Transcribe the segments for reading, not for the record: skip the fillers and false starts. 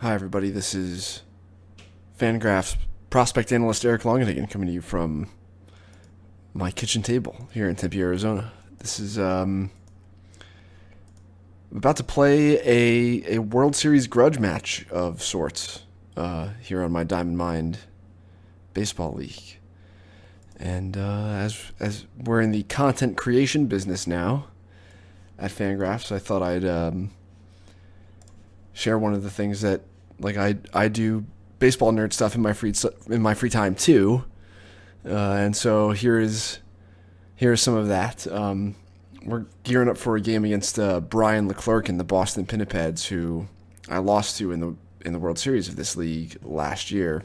Hi, everybody. This is FanGraphs prospect analyst Eric Longenhagen coming to you from my kitchen table here in Tempe, Arizona. This is about to play a World Series grudge match of sorts here on my Diamond Mind baseball league. And as we're in the content creation business now at FanGraphs, I thought I'd share one of the things that I do baseball nerd stuff in my free time too, and so here's some of that. We're gearing up for a game against Brian Leclerc and the Boston Pinnipeds, who I lost to in the World Series of this league last year.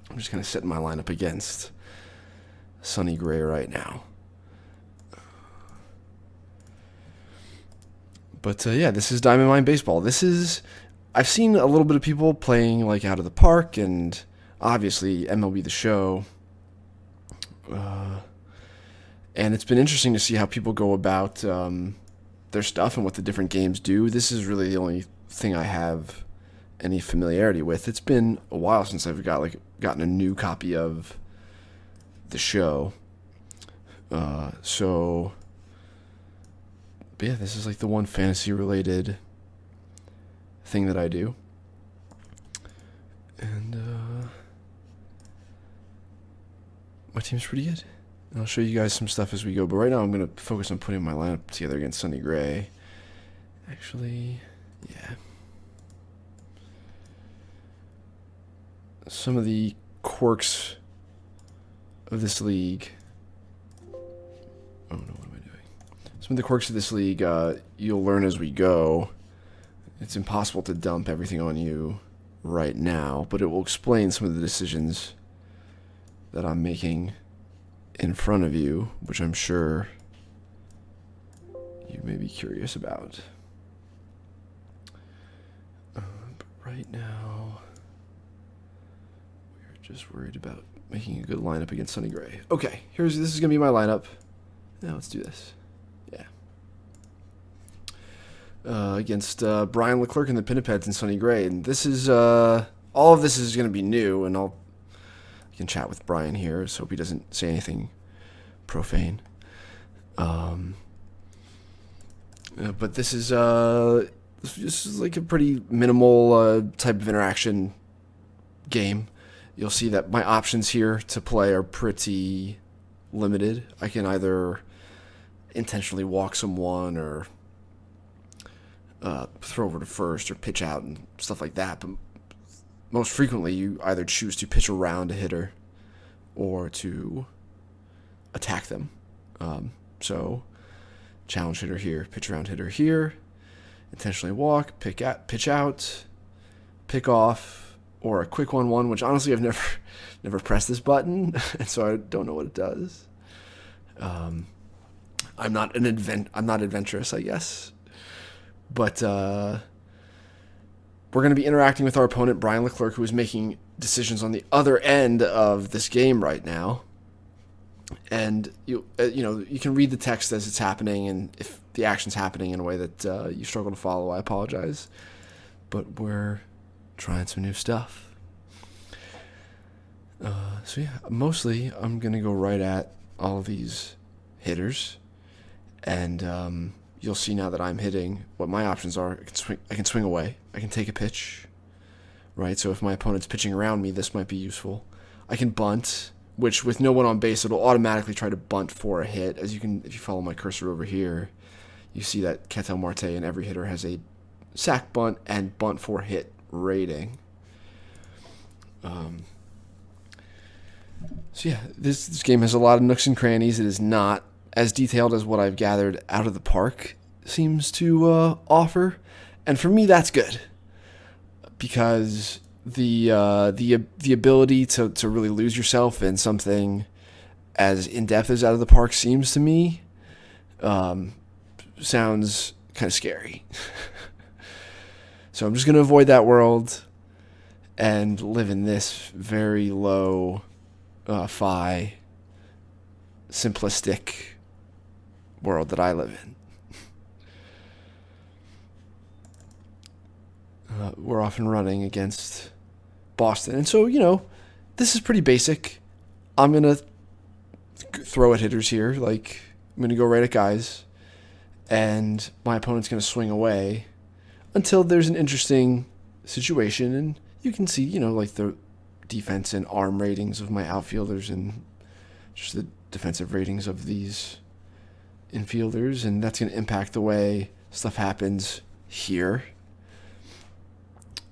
I'm just kind of setting my lineup against Sonny Gray right now. But this is Diamond Mine Baseball. I've seen a little bit of people playing like out of the park, and obviously MLB The Show. And it's been interesting to see how people go about their stuff and what the different games do. This is really the only thing I have any familiarity with. It's been a while since I've gotten a new copy of The Show. But yeah, this is like the one fantasy-related thing that I do. And my team's pretty good. I'll show you guys some stuff as we go. But right now I'm going to focus on putting my lineup together against Sonny Gray. Actually, yeah. Some of the quirks of this league. Oh no, what am I doing? Some of the quirks of this league you'll learn as we go. It's impossible to dump everything on you right now, but it will explain some of the decisions that I'm making in front of you, which I'm sure you may be curious about. But right now, we're just worried about making a good lineup against Sonny Gray. Okay, this is going to be my lineup. Now let's do this. Against Brian Leclerc and the Pinnipeds and Sonny Gray. And this is all of this is going to be new, and I can chat with Brian here, so hope he doesn't say anything profane. But this is like a pretty minimal type of interaction game. You'll see that my options here to play are pretty limited. I can either intentionally walk someone or throw over to first or pitch out and stuff like that. But most frequently, you either choose to pitch around a hitter or to attack them. So challenge hitter here, pitch around hitter here, intentionally walk, pitch out, pick off, or a quick 1-1, which honestly I've never pressed this button, and so I don't know what it does. I'm not adventurous, I guess. But we're going to be interacting with our opponent, Brian Leclerc, who is making decisions on the other end of this game right now. And you can read the text as it's happening, and if the action's happening in a way that you struggle to follow, I apologize. But we're trying some new stuff. Mostly I'm going to go right at all of these hitters, and you'll see now that I'm hitting what my options are. I can swing away. I can take a pitch, right? So if my opponent's pitching around me, this might be useful. I can bunt, which with no one on base, it'll automatically try to bunt for a hit. If you follow my cursor over here, you see that Ketel Marte and every hitter has a sack bunt and bunt for hit rating. This game has a lot of nooks and crannies. It is not as detailed as what I've gathered out of the park seems to offer, and for me that's good, because the ability to really lose yourself in something as in depth as out of the park seems to me sounds kind of scary. So I'm just going to avoid that world and live in this very low fi simplistic world that I live in. we're often running against Boston. And so, this is pretty basic. I'm going to throw at hitters here. Like, I'm going to go right at guys. And my opponent's going to swing away until there's an interesting situation. And you can see, like the defense and arm ratings of my outfielders and just the defensive ratings of these infielders. And that's going to impact the way stuff happens here.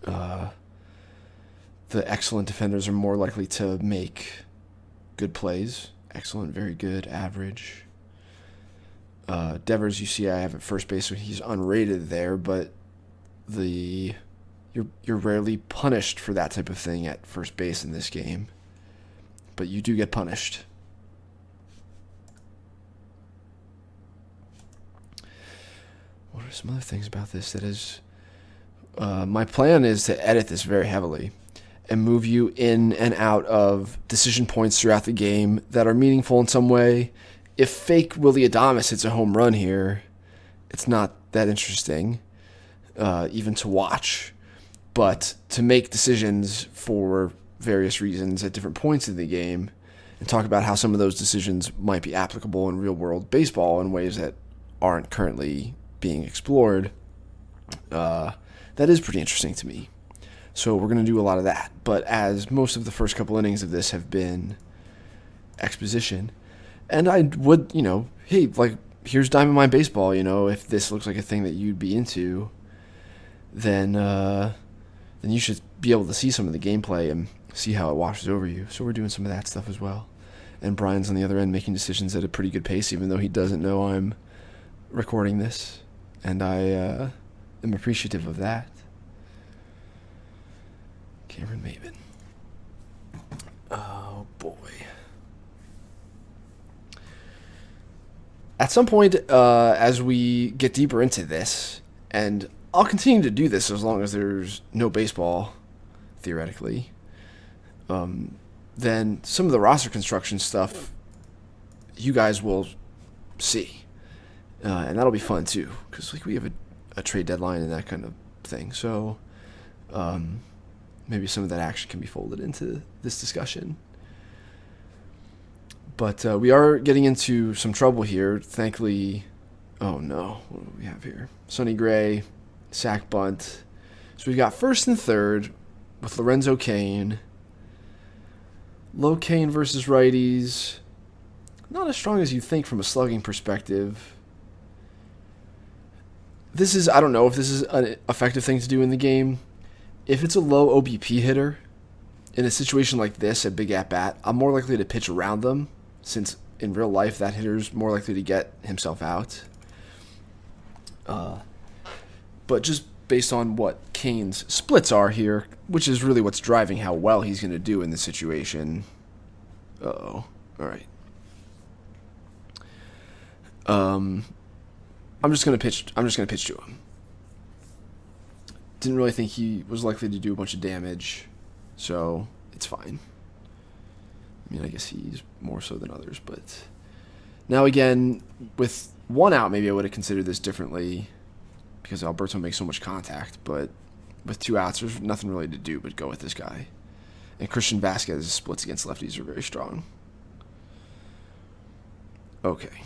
The excellent defenders are more likely to make good plays. Excellent, very good, average. Devers, you see I have at first base, so he's unrated there, but you're rarely punished for that type of thing at first base in this game. But you do get punished. What are some other things about this that is... my plan is to edit this very heavily and move you in and out of decision points throughout the game that are meaningful in some way. If fake Willy Adames hits a home run here, it's not that interesting, even to watch. But to make decisions for various reasons at different points in the game and talk about how some of those decisions might be applicable in real-world baseball in ways that aren't currently being explored, that is pretty interesting to me. So we're going to do a lot of that. But as most of the first couple innings of this have been exposition, and I would, hey, like, here's Diamond Mine Baseball, if this looks like a thing that you'd be into, then you should be able to see some of the gameplay and see how it washes over you. So we're doing some of that stuff as well. And Brian's on the other end making decisions at a pretty good pace, even though he doesn't know I'm recording this. And I am appreciative of that. Cameron Maven. Oh, boy. At some point, as we get deeper into this, and I'll continue to do this as long as there's no baseball, theoretically, then some of the roster construction stuff you guys will see. And that'll be fun, too, because we have a trade deadline and that kind of thing. So maybe some of that action can be folded into this discussion. But we are getting into some trouble here. Thankfully, oh no, what do we have here? Sonny Gray, sack bunt. So we've got first and third with Lorenzo Cain. Low Cain versus righties. Not as strong as you think from a slugging perspective. This is, I don't know if this is an effective thing to do in the game. If it's a low OBP hitter, in a situation like this, a big at-bat, I'm more likely to pitch around them, since in real life that hitter's more likely to get himself out. But just based on what Cain's splits are here, which is really what's driving how well he's going to do in this situation. Uh-oh. All right. I'm just going to pitch to him. Didn't really think he was likely to do a bunch of damage, so it's fine. I mean, I guess he's more so than others, but now again, with one out, maybe I would have considered this differently because Alberto makes so much contact, but with two outs, there's nothing really to do but go with this guy. And Christian Vasquez's splits against lefties are very strong. Okay.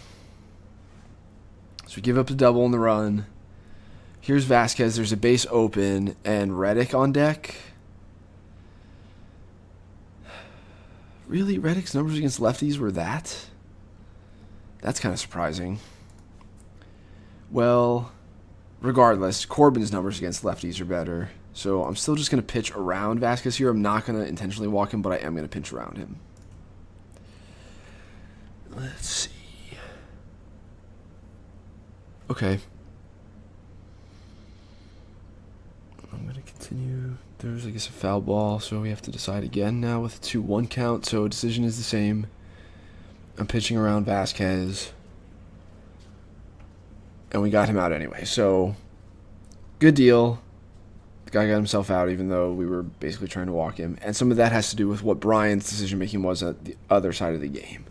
So we give up the double on the run. Here's Vasquez. There's a base open and Reddick on deck. Really? Reddick's numbers against lefties were that? That's kind of surprising. Well, regardless, Corbin's numbers against lefties are better. So I'm still just going to pitch around Vasquez here. I'm not going to intentionally walk him, but I am going to pitch around him. Let's see. Okay. I'm going to continue. There's, I guess, a foul ball, so we have to decide again now with a 2-1 count, so decision is the same. I'm pitching around Vasquez. And we got him out anyway, so good deal. The guy got himself out even though we were basically trying to walk him. And some of that has to do with what Brian's decision-making was at the other side of the game.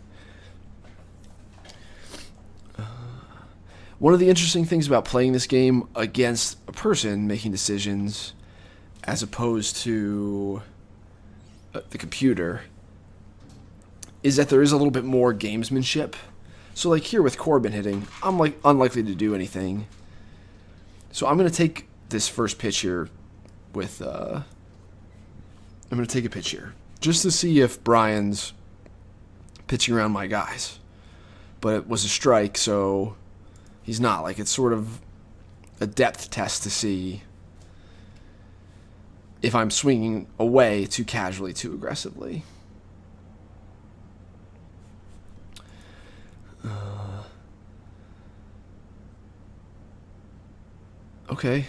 One of the interesting things about playing this game against a person making decisions as opposed to the computer, is that there is a little bit more gamesmanship. So like here with Corbin hitting, I'm like unlikely to do anything. So I'm going to take this first pitch here with, I'm going to take a pitch here just to see if Brian's pitching around my guys. But it was a strike, so he's not. Like, it's sort of a depth test to see if I'm swinging away too casually, too aggressively. Okay.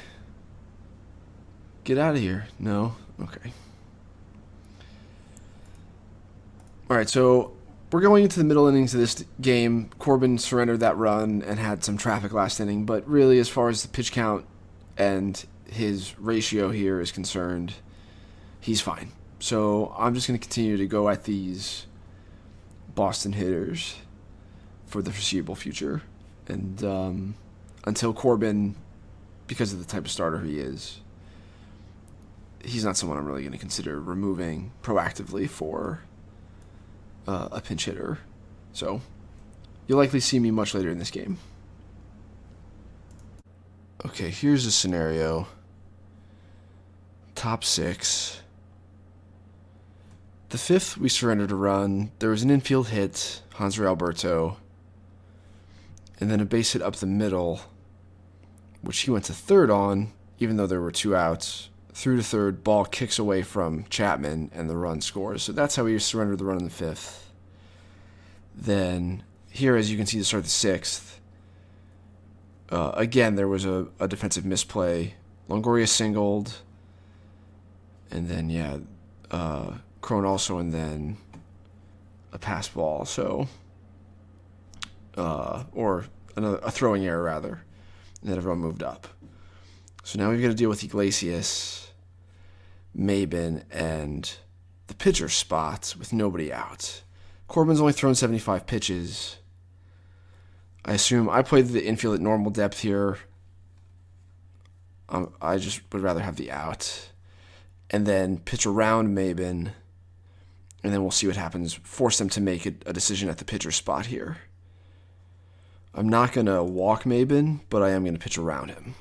Get out of here. No? Okay. Alright, so we're going into the middle innings of this game. Corbin surrendered that run and had some traffic last inning, but really as far as the pitch count and his ratio here is concerned, he's fine. So I'm just going to continue to go at these Boston hitters for the foreseeable future. And until Corbin, because of the type of starter he is, he's not someone I'm really going to consider removing proactively for a pinch hitter. So you'll likely see me much later in this game. Okay, here's a scenario. Top 6. The 5th, we surrendered a run. There was an infield hit, Hanser Alberto, and then a base hit up the middle, which he went to third on, even though there were 2 outs. Through to third, ball kicks away from Chapman, and the run scores. So that's how we surrendered the run in the 5th. Then here, as you can see, to start the 6th, again, there was a defensive misplay. Longoria singled, and then, Crone also, and then a pass ball. So, or a throwing error, rather. And then everyone moved up. So now we've got to deal with Iglesias, Maben, and the pitcher spot with nobody out. Corbin's only thrown 75 pitches. I assume I played the infield at normal depth here. I just would rather have the out. And then pitch around Maben, and then we'll see what happens. Force them to make a decision at the pitcher spot here. I'm not going to walk Maben, but I am going to pitch around him.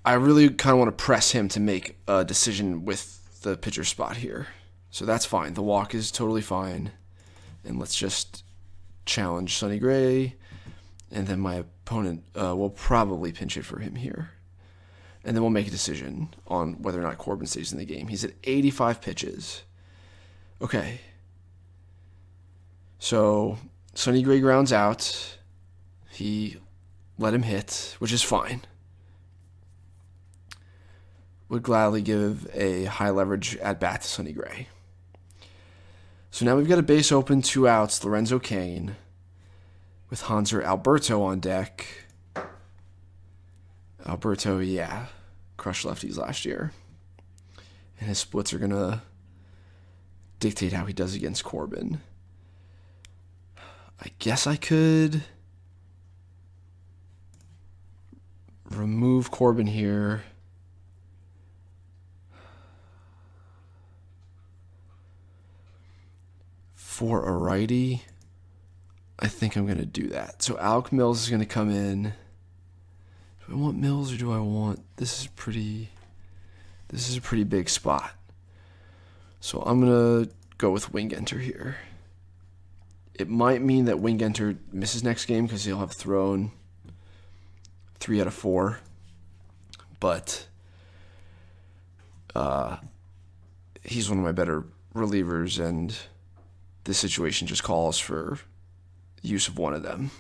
I really kind of want to press him to make a decision with the pitcher spot here. So that's fine. The walk is totally fine. And let's just challenge Sonny Gray. And then my opponent will probably pinch hit for him here. And then we'll make a decision on whether or not Corbin stays in the game. He's at 85 pitches. Okay. So Sonny Gray grounds out. He let him hit, which is fine. Would gladly give a high leverage at bat to Sonny Gray. So now we've got a base open, 2 outs, Lorenzo Cain, with Hanser Alberto on deck. Alberto, crushed lefties last year. And his splits are going to dictate how he does against Corbin. I guess I could remove Corbin here. For a righty, I think I'm going to do that. So Alec Mills is going to come in. Do I want Mills or do I want... This is a pretty big spot. So I'm going to go with Wingenter here. It might mean that Wingenter misses next game because he'll have thrown 3 out of 4. But he's one of my better relievers, and this situation just calls for use of one of them.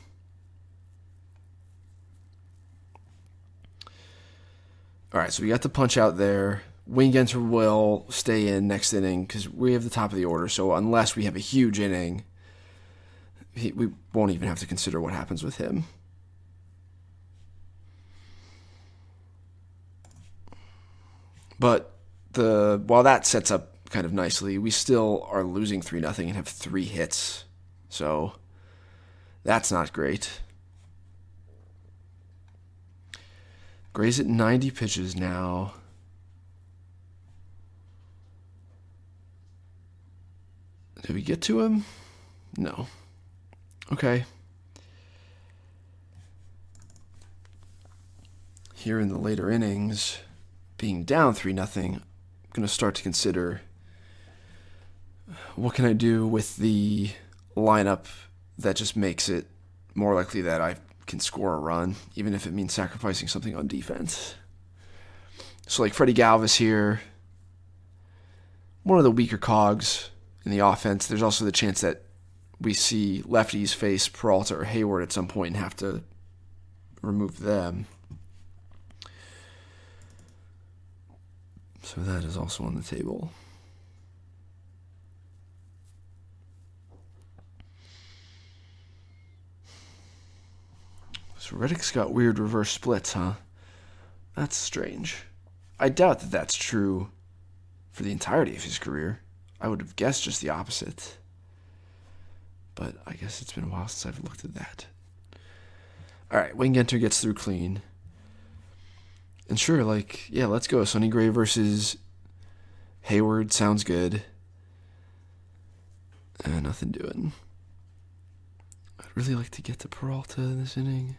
All right, so we got the punch out there. Wingenter will stay in next inning because we have the top of the order. So unless we have a huge inning, we won't even have to consider what happens with him. But while that sets up kind of nicely, we still are losing 3-0 and have 3 hits. So that's not great. Gray's at 90 pitches now. Did we get to him? No. Okay. Here in the later innings, being down 3-0, I'm going to start to consider what can I do with the lineup that just makes it more likely that I can score a run, even if it means sacrificing something on defense. So like Freddie Galvis here, one of the weaker cogs in the offense. There's also the chance that we see lefties face Peralta or Hayward at some point and have to remove them. So that is also on the table. So Reddick's got weird reverse splits, huh? That's strange. I doubt that that's true for the entirety of his career. I would have guessed just the opposite. But I guess it's been a while since I've looked at that. All right, Wayne Genter gets through clean. And sure, let's go. Sonny Gray versus Hayward sounds good. Nothing doing. I'd really like to get to Peralta in this inning.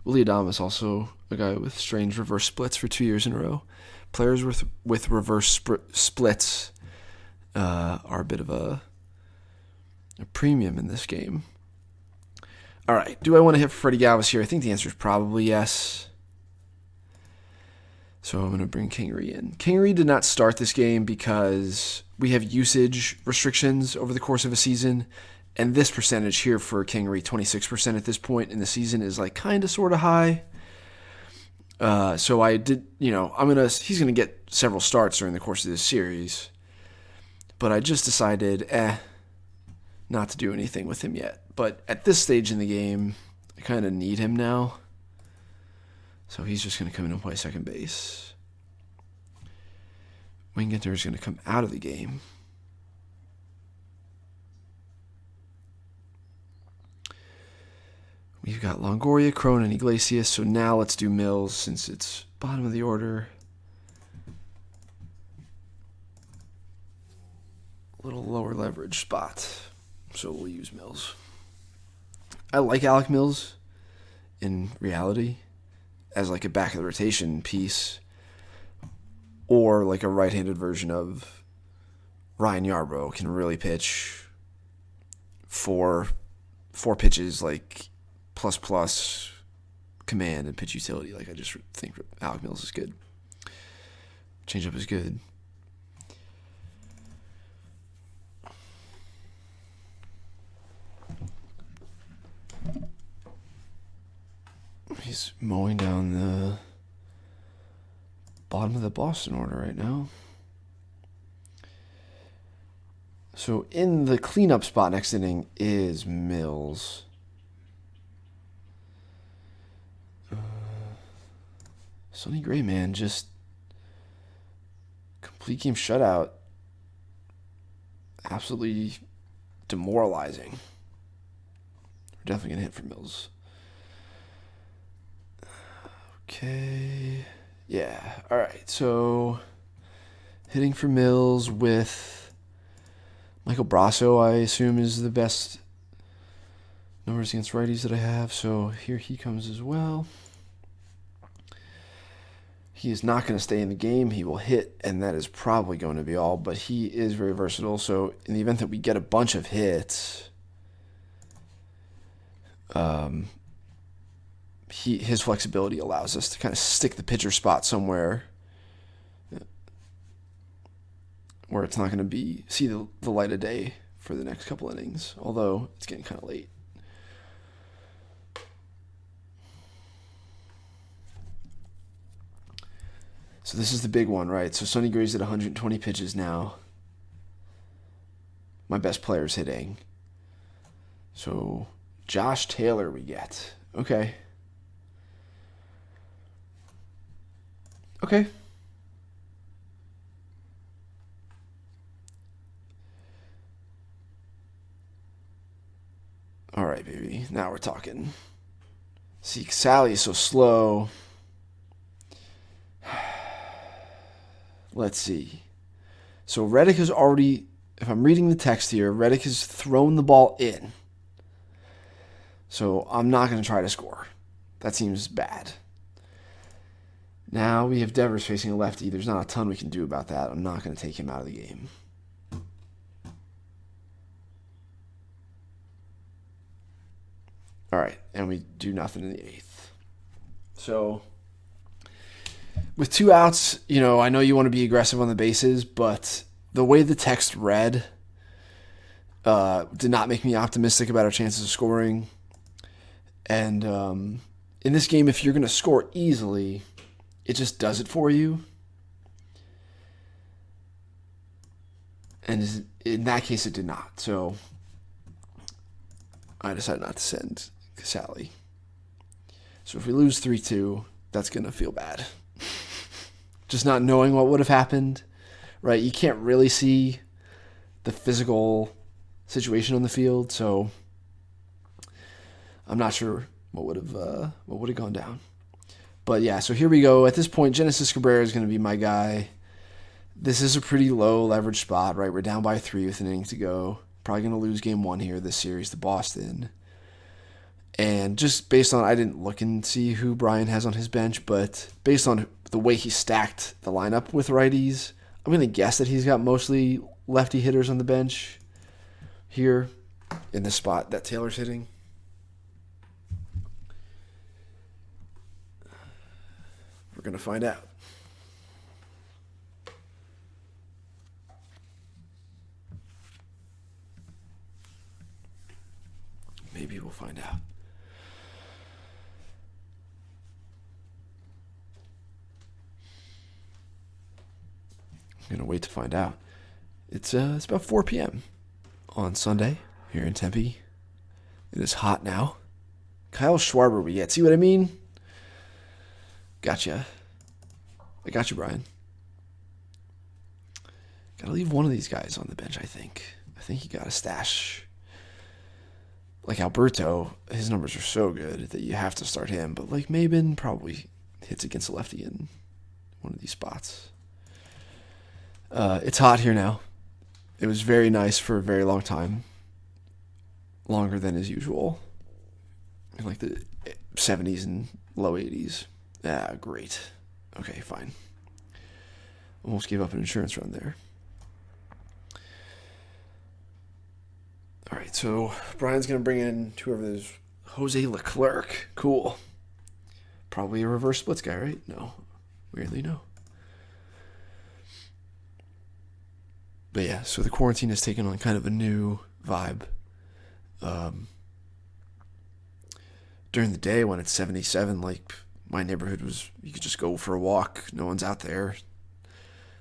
Willie Adames, also a guy with strange reverse splits for 2 years in a row. Players with reverse splits are a bit of a premium in this game. All right, do I want to hit Freddie Galvis here? I think the answer is probably yes. So I'm going to bring Kingery in. Kingery did not start this game because we have usage restrictions over the course of a season. And this percentage here for Kingery, 26% at this point in the season, is like kind of sort of high. So I did, he's going to get several starts during the course of this series. But I just decided, not to do anything with him yet. But at this stage in the game, I kind of need him now. So he's just going to come in and play second base. Wayne Genter is going to come out of the game. We've got Longoria, Cron, and Iglesias. So now let's do Mills since it's bottom of the order. A little lower leverage spot. So we'll use Mills. I like Alec Mills in reality as like a back of the rotation piece or like a right-handed version of Ryan Yarbrough can really pitch four pitches like plus command and pitch utility. Like I just think Alec Mills is good. Changeup is good. He's mowing down the bottom of the Boston order right now. So in the cleanup spot next inning is Mills. Sonny Gray, man, just complete game shutout. Absolutely demoralizing. We're definitely going to hit for Mills. Okay. Yeah. All right. So hitting for Mills with Michael Brasso, I assume, is the best numbers against righties that I have. So here he comes as well. He is not going to stay in the game. He will hit, and that is probably going to be all. But he is very versatile. So in the event that we get a bunch of hits, his flexibility allows us to kind of stick the pitcher spot somewhere where it's not going to see the light of day for the next couple innings, although it's getting kind of late. So this is the big one, right? So Sonny Gray's at 120 pitches now. My best player's hitting. So Josh Taylor we get. Okay. All right, baby. Now we're talking. See, Sally is so slow. Let's see. So Reddick has already, if I'm reading the text here, Reddick has thrown the ball in. So I'm not going to try to score. That seems bad. Now we have Devers facing a lefty. There's not a ton we can do about that. I'm not going to take him out of the game. All right, and we do nothing in the 8th. So with 2 outs, you know, I know you want to be aggressive on the bases, but the way the text read did not make me optimistic about our chances of scoring. And in this game, if you're going to score easily, it just does it for you. And in that case, it did not. So I decided not to send Casali. So if we lose 3-2, that's going to feel bad. Just not knowing what would have happened, right? You can't really see the physical situation on the field, so I'm not sure what would have gone down. But yeah, so here we go. At this point, Genesis Cabrera is going to be my guy. This is a pretty low leverage spot, right? We're down by 3 with an inning to go. Probably going to lose game 1 here this series to Boston. And just based on, I didn't look and see who Brian has on his bench, but based on the way he stacked the lineup with righties, I'm going to guess that he's got mostly lefty hitters on the bench here in the spot that Taylor's hitting. We're going to find out. Maybe we'll find out. I'm going to wait to find out. It's about 4 p.m. on Sunday here in Tempe. It is hot now. Kyle Schwarber we get. See what I mean? Gotcha. I got you, Brian. Gotta leave one of these guys on the bench, I think. I think you gotta stash. Like Alberto, his numbers are so good that you have to start him. But like Mabin probably hits against a lefty in one of these spots. It's hot here now. It was very nice for a very long time. Longer than is usual. In like the 70s and low 80s. Ah, great. Okay, fine. Almost gave up an insurance run there. All right, so Brian's going to bring in whoever it is. Jose Leclerc. Cool. Probably a reverse splits guy, right? No. Weirdly, no. But yeah, so the quarantine has taken on kind of a new vibe. During the day when it's 77, like my neighborhood was, you could just go for a walk. No one's out there.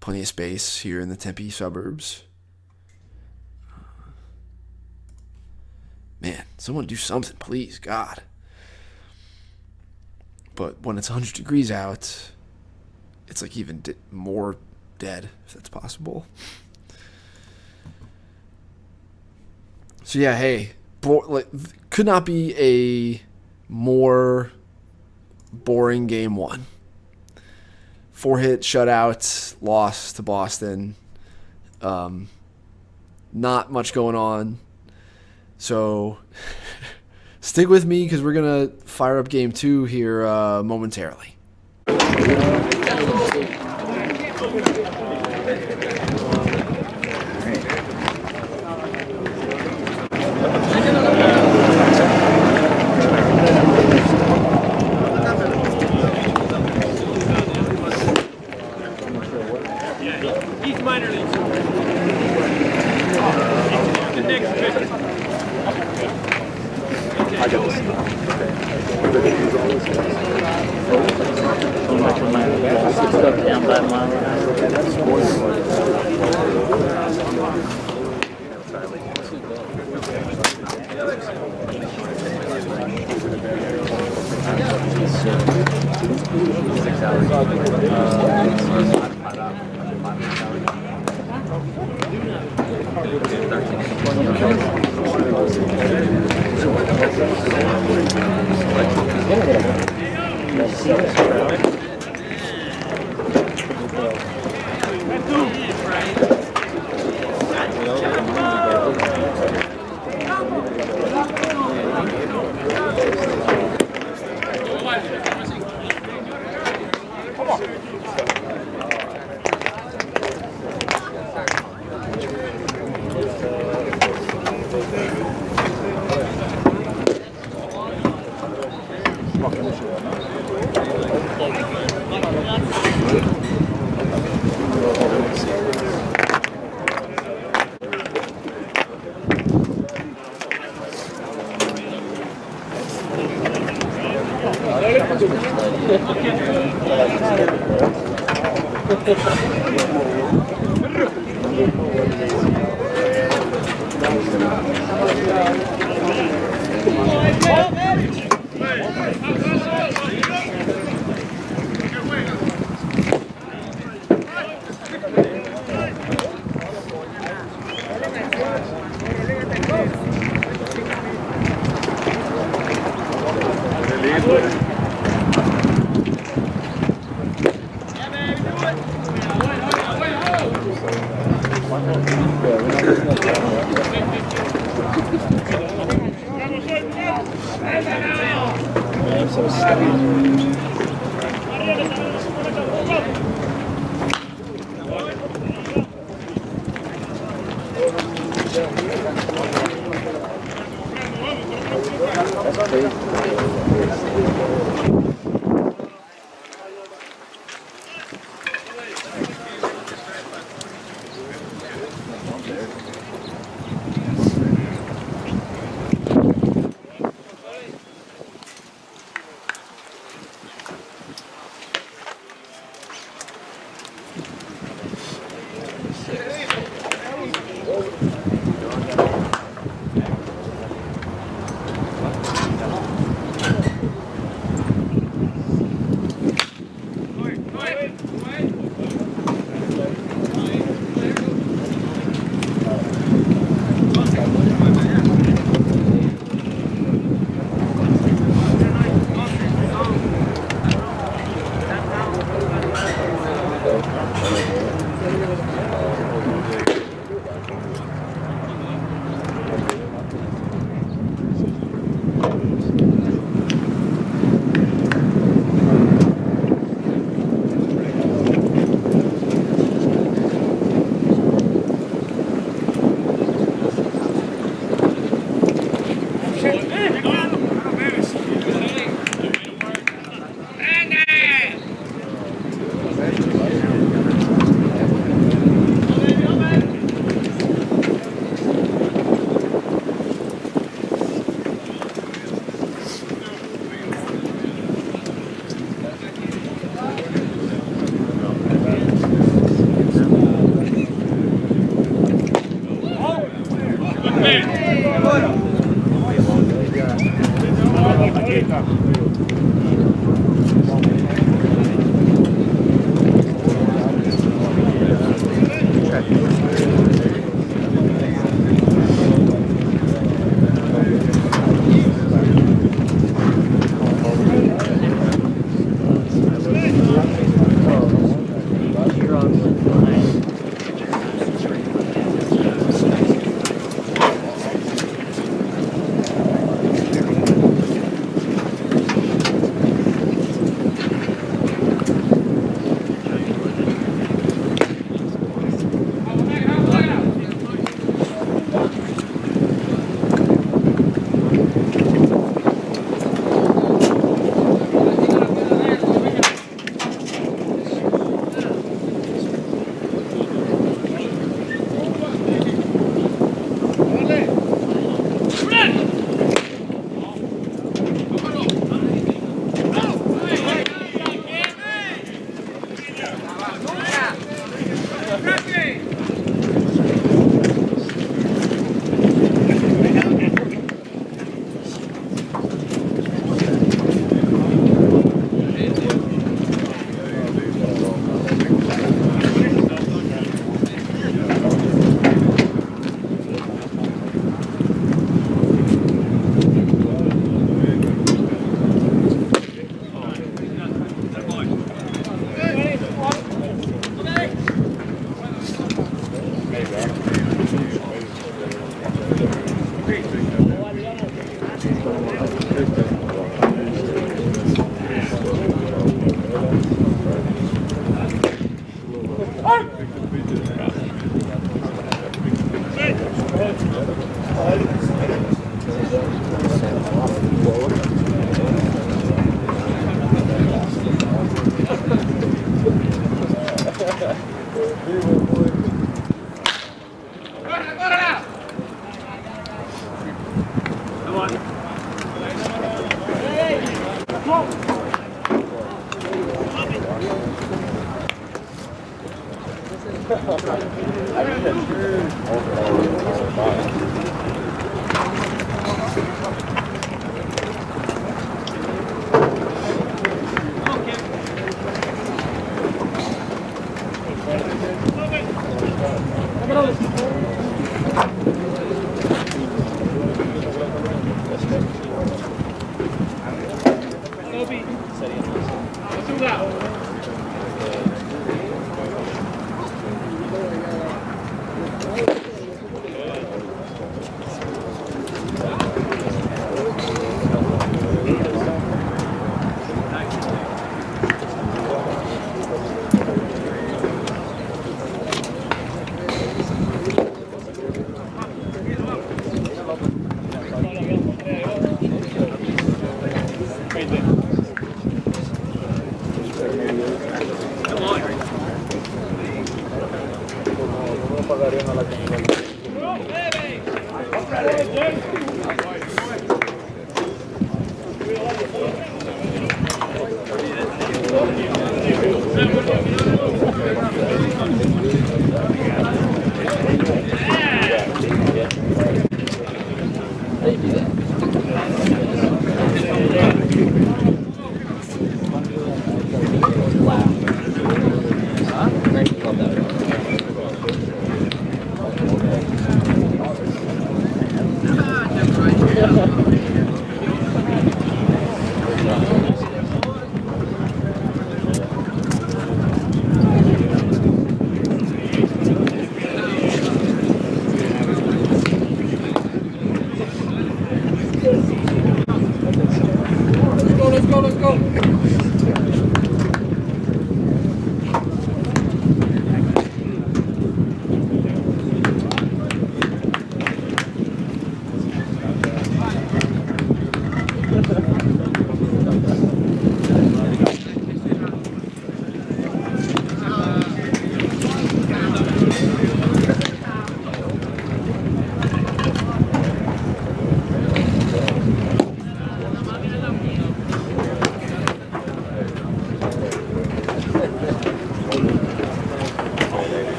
Plenty of space here in the Tempe suburbs. Man, someone do something, please, God. But when it's 100 degrees out, it's like even more dead, if that's possible. So yeah, hey, could not be a more boring game 1. 4-hit shutout, loss to Boston. Not much going on. So stick with me because we're going to fire up game 2 here momentarily. He's minor league. The next pitch. I got this.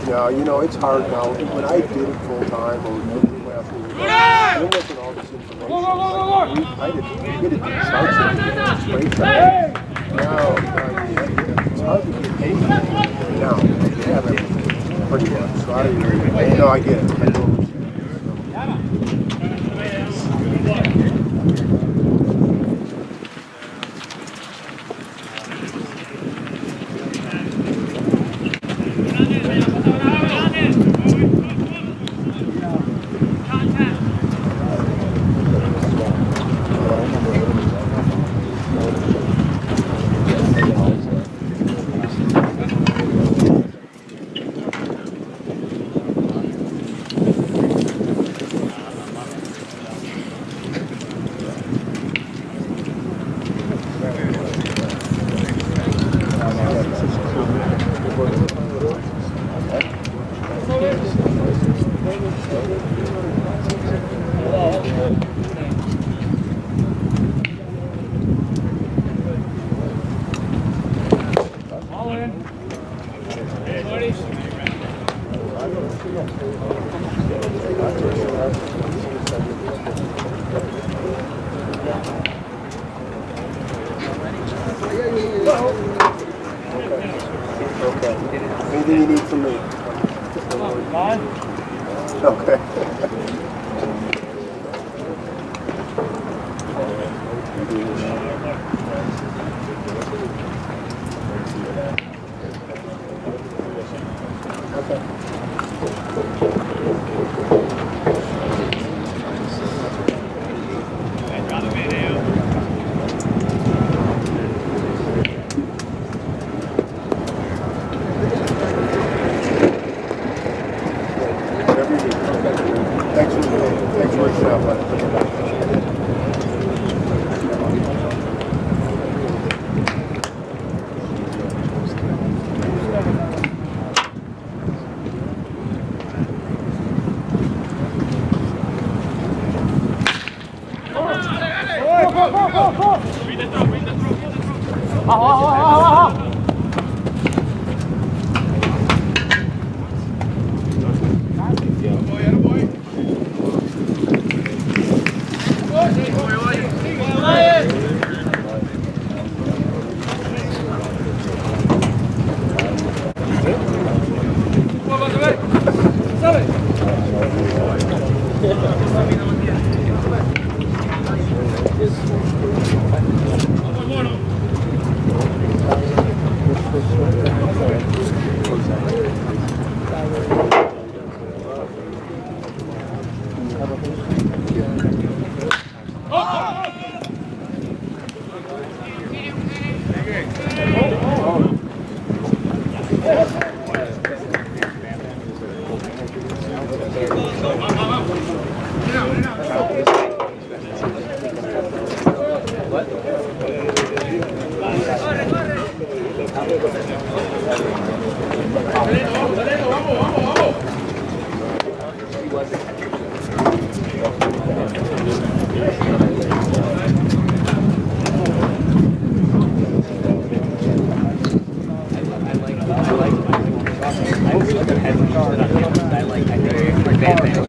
Yeah, you know, it's hard now. When I did it full time, or there wasn't all this information. I didn't get it starts straight time. Now, it's hard to get paid now. You have everything pretty much. So I get it. I totally get it. Anything you need from me? Okay. Whatever you need. Thanks for reaching out, bud.